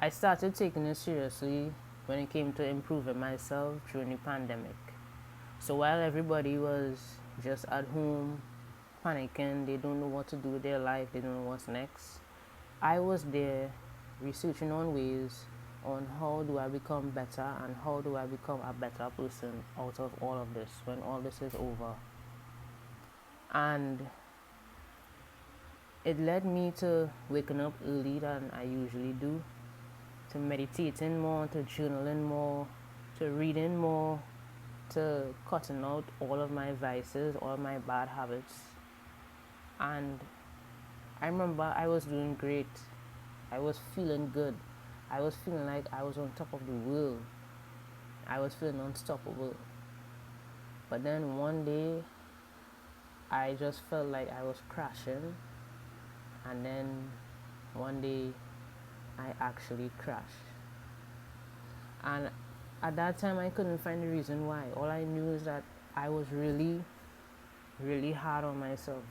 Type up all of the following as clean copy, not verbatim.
I started taking it seriously when it came to improving myself during the pandemic. So while everybody was just at home panicking, they don't know what to do with their life, they don't know what's next, I was there researching on ways on how do I become better and how do I become a better person out of all of this when all this is over. And it led me to waking up early than I usually do, to meditating more, to journaling more, to reading more, to cutting out all of my vices, all of my bad habits. And I remember I was doing great. I was feeling good. I was feeling like I was on top of the world. I was feeling unstoppable. But then one day, I just felt like I was crashing. And then one day, I actually crashed. And at that time, I couldn't find the reason why. All I knew is that I was really, really hard on myself.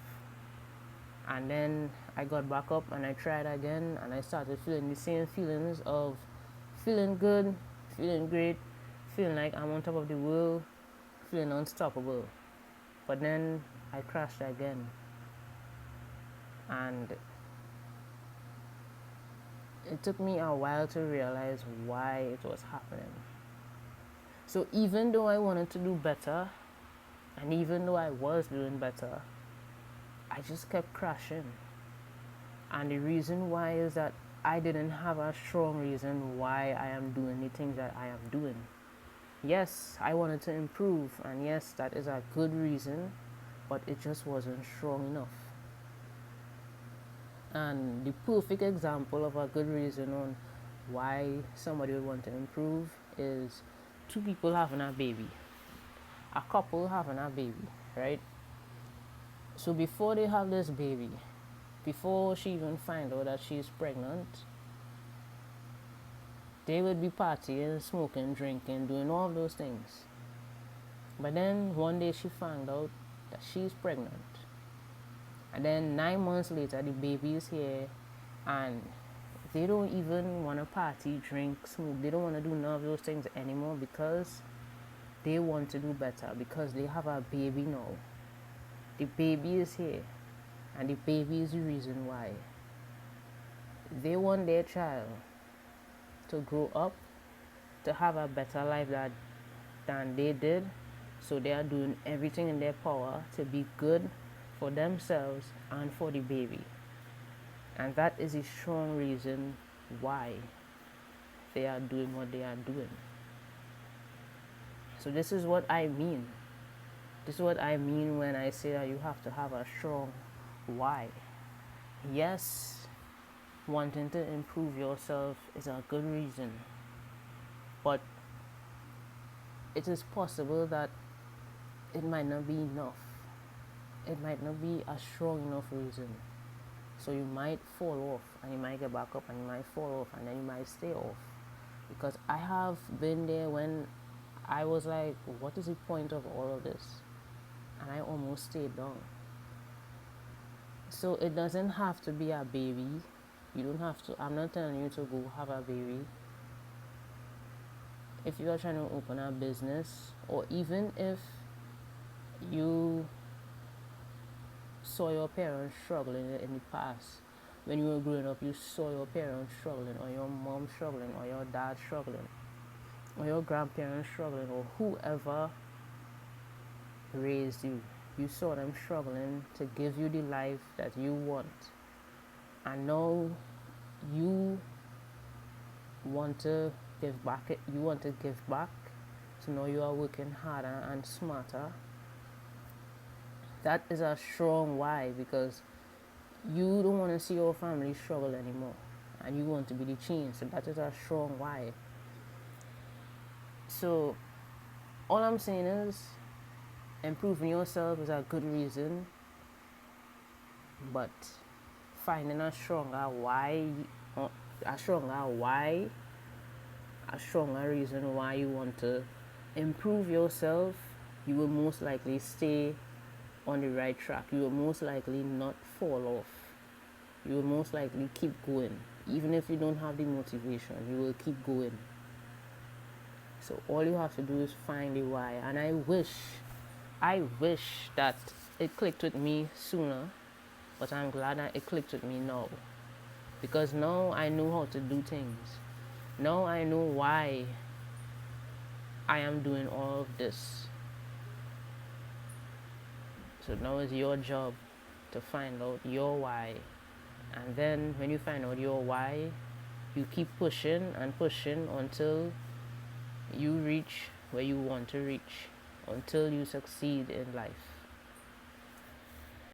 And then I got back up and I tried again, and I started feeling the same feelings of feeling good, feeling great, feeling like I'm on top of the world, feeling unstoppable. But then I crashed again. And it took me a while to realize why it was happening. So even though I wanted to do better, and even though I was doing better, I just kept crashing. And the reason why is that I didn't have a strong reason why I am doing the things that I am doing. Yes, I wanted to improve, and yes, that is a good reason, but it just wasn't strong enough. And the perfect example of a good reason on why somebody would want to improve is two people having a baby, a couple having a baby, right? So before they have this baby, before she even finds out that she's pregnant, they would be partying, smoking, drinking, doing all of those things. But then one day she found out that she's pregnant. And then 9 months later, the baby is here, and they don't even want to party, drink, smoke. They don't want to do none of those things anymore because they want to do better, because they have a baby now. The baby is here, and the baby is the reason why. They want their child to grow up, to have a better life than they did. So they are doing everything in their power to be good for themselves and for the baby. And that is a strong reason why they are doing what they are doing. So this is what I mean. This is what I mean when I say that you have to have a strong why. Yes, wanting to improve yourself is a good reason, but it is possible that it might not be enough. It might not be a strong enough reason. So you might fall off, and you might get back up, and you might fall off, and then you might stay off. Because I have been there when I was like, what is the point of all of this? And I almost stayed down. So it doesn't have to be a baby. You don't have to, I'm not telling you to go have a baby. If you are trying to open a business, or even if you saw your parents struggling in the past, when you were growing up, you saw your parents struggling, or your mom struggling, or your dad struggling, or your grandparents struggling, or whoever raised you. You saw them struggling to give you the life that you want. And now you want to give back. You want to give back. So now you are working harder and smarter. That is a strong why, because you don't want to see your family struggle anymore, and you want to be the change. So that is a strong why. So all I'm saying is, improving yourself is a good reason, but finding a stronger why, a stronger reason why you want to improve yourself, you will most likely stay on the right track. You will most likely not fall off. You will most likely keep going. Even if you don't have the motivation, you will keep going. So all you have to do is find the why. And I wish that it clicked with me sooner, but I'm glad that it clicked with me now. Because now I know how to do things. Now I know why I am doing all of this. So now it's your job to find out your why. And then when you find out your why, you keep pushing and pushing until you reach where you want to reach, until you succeed in life.